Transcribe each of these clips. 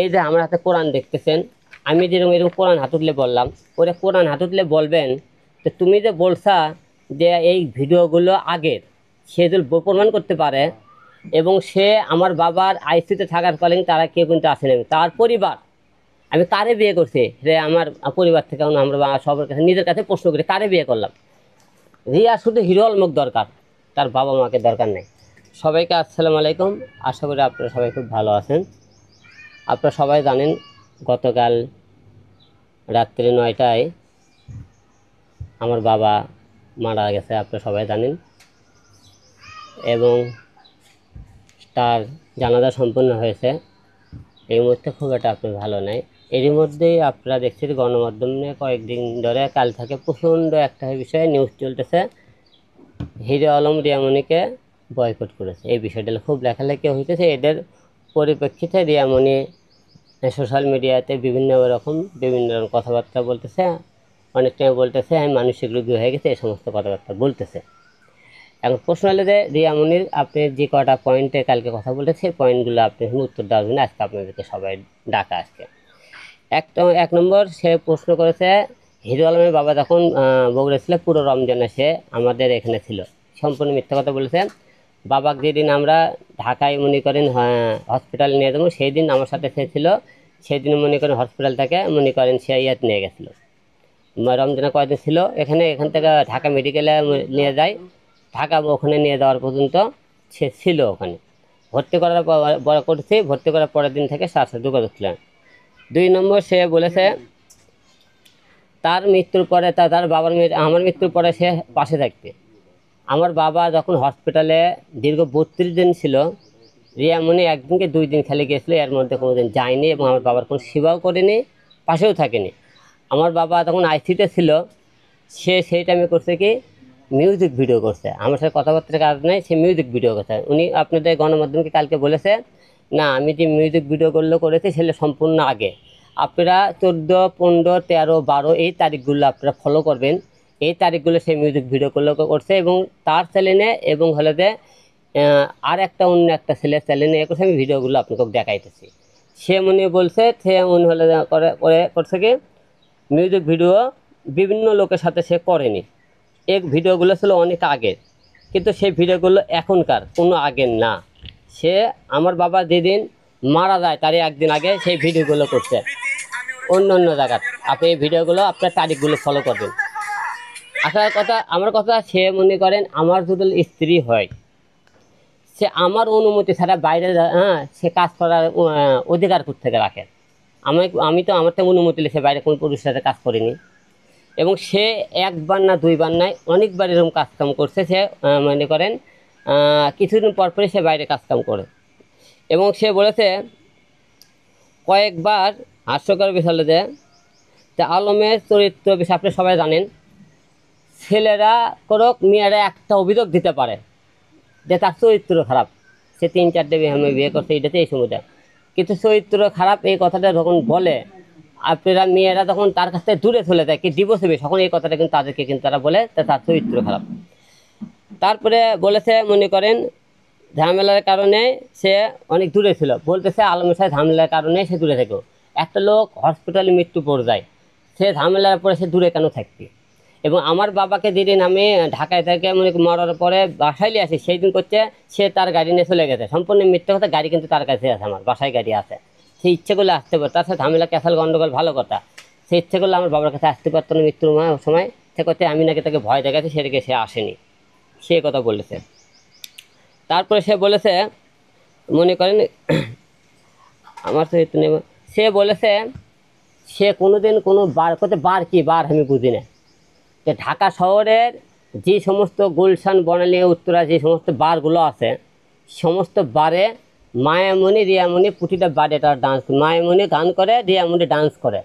এই যে আমার হাতে কোরআন দেখতেছেন, আমি যেরকম এরকম কোরআন হাত উঠলে বললাম, ওরা কোরআন হাত উঠলে বলবেন তো তুমি যে বলছা যে এই ভিডিওগুলো আগের, সে যদি প্রমাণ করতে পারে এবং সে আমার বাবার আইসিতে থাকার কালীন তারা কেউ কিন্তু আসেনি, তার পরিবার, আমি কারে বিয়ে করছি রে আমার পরিবার থেকে আমরা সবার কাছে নিজের কাছে প্রশ্ন করি কারে বিয়ে করলাম। রিয়া শুধু হিরো আলমুখ দরকার, তার বাবা মাকে দরকার নেই। সবাইকে আসসালামু আলাইকুম, আশা করি আপনারা সবাই খুব ভালো আছেন। আপনারা সবাই জানেন গতকাল রাত্রি 9টায় আমার বাবা মারা গেছে, আপনারা সবাই জানেন, এবং তার জানাজা সম্পন্ন হয়েছে। এই মুহূর্তে খুব একটা আপনি ভালো নাই। এরই মধ্যেই আপনারা দেখছেন গণমাধ্যমে কয়েকদিন ধরে কাল থেকে প্রচণ্ড একটা বিষয়ে নিউজ চলতেছে, হিরো আলম রিয়ামণিকে বয়কট করেছে। এই বিষয়টা খুব লেখালেখি হইতেছে। এদের পরিপ্রেক্ষিতে রিয়ামণি সোশ্যাল মিডিয়াতে বিভিন্ন রকম কথাবার্তা বলতেছে, অনেক টাইম বলতেছে আমি মানসিক রোগী হয়ে গেছে, এই সমস্ত কথাবার্তা বলতেছে। এখন প্রশ্ন হলে যে রিয়ামণির আপনি যে কটা পয়েন্টে কালকে কথা বলেছে সেই পয়েন্টগুলো আপনি উত্তর দেওয়ার জন্য আজকে আপনাদেরকে সবাই ডাকা। আজকে এক নম্বর সে প্রশ্ন করেছে হিরো আলমের বাবা যখন বগুড়া ছিল পুরো রমজানে সে আমাদের এখানে ছিল, সম্পূর্ণ মিথ্যা কথা বলেছে। বাবাকে যেদিন আমরা ঢাকায় মনে করেন হসপিটালে নিয়ে যাবো সেই দিন আমার সাথে সে ছিল, সেই দিন মনে করেন হসপিটাল থেকে মনে করেন সে ইয়াত নিয়ে গেছিলো, রমজানে কয়েকদিন ছিল এখানে, এখান থেকে ঢাকা মেডিকেলে নিয়ে যায়, ঢাকা ওখানে নিয়ে যাওয়ার পর্যন্ত সে ছিল ওখানে। ভর্তি করার করছি, ভর্তি করার পরের দিন থেকে সাথে যোগাযোগ ছিলেন। 2 নম্বর সে বলেছে তার মৃত্যুর পরে তার বাবার আমার মৃত্যুর পরে সে পাশে থাকবে। আমার বাবা যখন হসপিটালে দীর্ঘ 32 দিন ছিল, রিয়ামণি একদিনকে 2 দিন খালি গিয়েছিল, এর মধ্যে কোনো দিন যায়নি এবং আমার বাবার কোনো সেবাও করেনি, পাশেও থাকেনি। আমার বাবা তখন আইসিতে ছিল, সে সেই টাইমে করছে কি মিউজিক ভিডিও করছে, আমার সাথে কথাবার্তার কাজ নেই, সে মিউজিক ভিডিও করছে। উনি আপনাদের গণমাধ্যমকে কালকে বলেছে না আমি যে মিউজিক ভিডিওগুলো করেছি সেগুলো সম্পূর্ণ আগে, আপনারা 14, 15, 13, 12 এই তারিখগুলো আপনারা ফলো করবেন। এই তারিখগুলো সেই মিউজিক ভিডিওগুলো করছে এবং তার চ্যানেলে এবং হলে যে আর একটা অন্য একটা ছেলের চ্যানেলে করছে, আমি ভিডিওগুলো আপনাকে দেখাইতেছি। সে মনে বলছে সে উনি হলে করছে কি মিউজিক ভিডিও বিভিন্ন লোকের সাথে সে করেনি, এই ভিডিওগুলো ছিল অনেক আগের, কিন্তু সেই ভিডিওগুলো এখনকার কোনো আগের না। সে আমার বাবা যেদিন মারা যায় তারই একদিন আগে সেই ভিডিওগুলো করছে অন্য অন্য জায়গার। আপনি এই ভিডিওগুলো আপনার তারিখগুলো ফলো করবেন। আসল কথা আমার কথা, সে মনে করেন আমার যদি স্ত্রী হয় সে আমার অনুমতি ছাড়া বাইরে সে কাজ করার অধিকার থেকে রাখে। আমি তো আমার তো অনুমতি সে বাইরে কোনো পুরুষের সাথে কাজ করিনি, এবং সে একবার না 2 বার নয় অনেকবার এরকম কাজকাম করছে। সে মনে করেন কিছুদিন পরপরই সে বাইরে কাজকাম করে, এবং সে বলেছে কয়েকবার হাস্যকর বিষয় যে আলমের চরিত্র বিষয়ে আপনি সবাই জানেন, ছেলেরা করুক মেয়েরা একটা অভিযোগ দিতে পারে যে তার চরিত্র খারাপ, সে 3-4টে বিয়ে করছে এটাতে এই সময়, কিন্তু চরিত্র খারাপ এই কথাটা যখন বলে আপনারা মেয়েরা তখন তার কাছ থেকে দূরে চলে যায় কি ডিভোর্স হবে, তখন এই কথাটা কিন্তু তাদেরকে কিন্তু তারা বলে তার চরিত্র খারাপ। তারপরে বলেছে মনে করেন ঝামেলার কারণে সে অনেক দূরে ছিল, বলতেছে আলমের সাথে ঝামেলার কারণে সে দূরে থাকো। একটা লোক হসপিটালে মৃত্যু পর্যায়ে সে ঝামেলার পরে সে দূরে কেন থাকবে? এবং আমার বাবাকে যেদিন আমি ঢাকায় থেকে মনে মরার পরে বাসায় নিয়ে আসি সেই দিন করছে সে তার গাড়ি নিয়ে চলে গেছে, সম্পূর্ণ মিথ্যে কথা। গাড়ি কিন্তু তার কাছে আছে, আমার বাসায় গাড়ি আছে, সে ইচ্ছে করলে আসতে পারে, তার সাথে ঝামেলা ক্যাসাল গন্ডগোল ভালো কথা, সে ইচ্ছে করলে আমার বাবার কাছে আসতে পারতো না মৃত্যুর সময়। সে করতে আমি নাকি তাকে ভয় দেখাচ্ছি সেদিকে সে আসেনি, সে কথা বলেছে। তারপরে সে বলেছে মনে করেন আমার চরিত্র নেই, সে বলেছে সে কোনোদিন কোনো বার করতে বার কি বার আমি বুঝি না, যে ঢাকা শহরের যে সমস্ত গুলশান বনানী উত্তরা যে সমস্ত বারগুলো আছে সমস্ত বারে মায়ামণি রিয়ামণি প্রতিটা বারে তারা ডান্স, মায়ামণি গান করে রিয়ামণি ডান্স করে।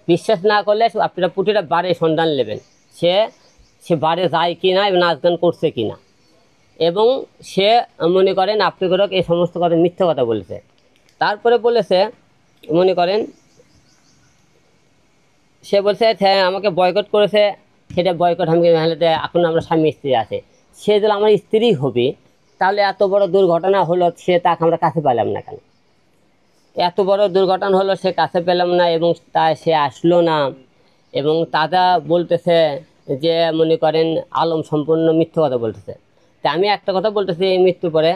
বিশ্বাস না করলে আপনারা প্রতিটা বারে সন্ধান নেবেন সে বারে যায় কি না এবং নাচ গান করছে কি না, এবং সে মনে করেন আপনি করে এই সমস্ত কথা মিথ্যে কথা বলেছে। তারপরে বলেছে মনে করেন সে বলছে আমাকে বয়কট করেছে, সেটা বয়কট আমি এখন আমরা স্বামী স্ত্রী আছে, সে যদি আমার স্ত্রী হবে তাহলে এত বড় দুর্ঘটনা হলো সে তাকে আমরা কাছে পেলাম না কেন? এত বড় দুর্ঘটনা হলো, সে কাছে পেলাম না এবং সে আসলো না। এবং দাদা বলতেছে যে মনে করেন আলম সম্পূর্ণ মিথ্যে কথা বলতেছে। তা আমি একটা কথা বলতেছি, এই মৃত্যুর পরে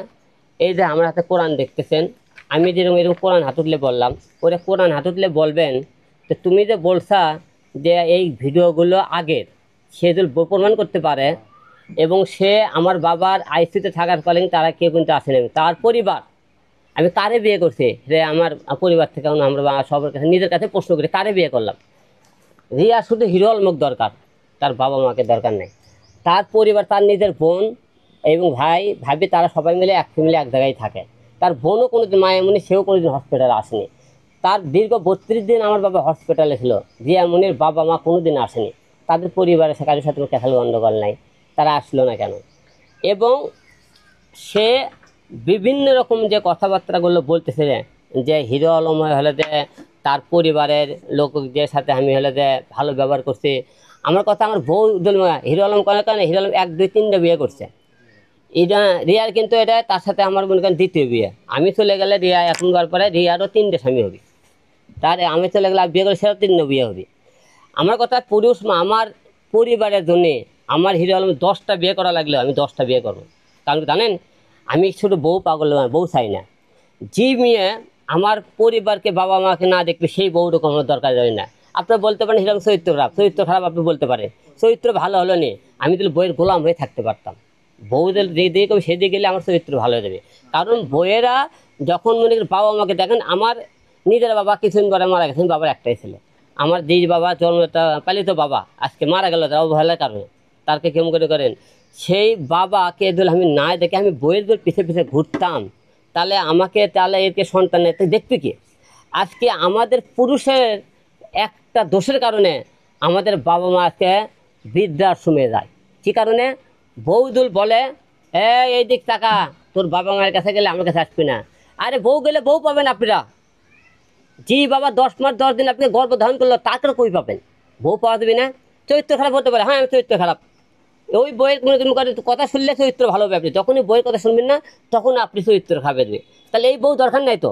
এই যে আমার হাতে কোরআন দেখতেছেন, আমি যেরকম এরকম কোরআন হাতুতলে বললাম, ওরা কোরআন হাতুতলে বলবেন তো তুমি যে বলছা যে এই ভিডিওগুলো আগের, সে যদি প্রমাণ করতে পারে। এবং সে আমার বাবার আইসিতে থাকার ফলে তারা কেউ কিন্তু আসেনি, তার পরিবার। আমি কারে বিয়ে করছি যে আমার পরিবার থেকে আমরা সবার কাছে নিজের কাছে প্রশ্ন করি কারে বিয়ে করলাম। রিয়া শুধু হিরো আলমক দরকার, তার বাবা মাকে দরকার নেই। তার পরিবার, তার নিজের বোন এবং ভাই ভাবি, তারা সবাই মিলে এক ফ্যামিলি এক জায়গায় থাকে। তার বোনও কোনোদিন মায়ামণি, সেও কোনোদিন হসপিটালে আসেনি। তার দীর্ঘ 32 দিন আমার বাবা হসপিটালে ছিল, রিয়ামণির বাবা মা কোনোদিন আসেনি। তাদের পরিবারের কারোর সাথে ক্যাথাল গণ্ডগোল নাই, তারা আসলো না কেন? এবং সে বিভিন্ন রকম যে কথাবার্তাগুলো বলতেছে যে হিরো আলম হলে যে তার পরিবারের লোকদের সাথে আমি হলে যে ভালো ব্যবহার করছি। আমার কথা, আমার বউ হিরো আলম করে, কারণ হিরো আলম 1 2 3টে বিয়ে করছে। এটা রিয়ার কিন্তু এটা তার সাথে আমার মনে করেন দ্বিতীয় বিয়ে। আমি চলে গেলে রিয়া এখনকার পরে রিয়ারও 3টে স্বামী হবে। তার আমি চলে গেলে বিয়ে করে সেও 3টে বিয়ে হবে। আমার কথা, পুরুষ আমার পরিবারের জন্যে আমার হিরো আলম 10টা বিয়ে করা লাগলেও আমি 10টা বিয়ে করবো। কারণ জানেন, আমি শুধু বউ পাগল নয়, বউ চাই না। যে মেয়ে আমার পরিবারকে বাবা মাকে না দেখবে সেই বউটা কোনো দরকার হয় না। আপনারা বলতে পারেন হিরো আলম চরিত্র খারাপ, চরিত্র খারাপ আপনি বলতে পারেন, চরিত্র ভালো হলো নি আমি তাহলে বইয়ের গোলাম হয়ে থাকতে পারতাম। বউদের যেদিকে কবে সেদিকে গেলে আমার চরিত্র ভালো হয়ে যাবে। কারণ বইয়েরা যখন মনে করেন বাবা মাকে দেখেন, আমার নিজের বাবা কিছুদিন পরে মারা গেছেন, বাবার একটাই ছেলে। আমার যে বাবা জন্মটা পালিত বাবা আজকে মারা গেল তার অবহেলার কারণে, তারকে কেমন করে করেন সেই বাবাকে যদি আমি না দেখে আমি বইয়ের দল পিছিয়ে পিছিয়ে ঘুরতাম, তাহলে আমাকে, তাহলে এরকে সন্তানের দেখবে কি? আজকে আমাদের পুরুষের একটা দোষের কারণে আমাদের বাবা মা আজকে বৃদ্ধাশ্রমে যায়। কী কারণে? বউদুল বলে এই দিক টাকা, তোর বাবা মায়ের কাছে গেলে আমার কাছে আসবি না। আরে বউ গেলে বউ পাবেন আপনারা। জি বাবা 10 মাস 10 দিন আপনি গর্ভ ধারণ করলো, তাকে কই পাবেন? বউ পাওয়া যাবে না? চরিত্র খারাপ হতে পারে, হ্যাঁ আমি চরিত্র খারাপ, ওই বইয়ের কথা শুনলে চরিত্র ভালো হবে। আপনি যখনই বইয়ের কথা শুনবেন না তখন আপনি চরিত্র খারাপ হবে। তাহলে এই বউ দরকার নাই তো।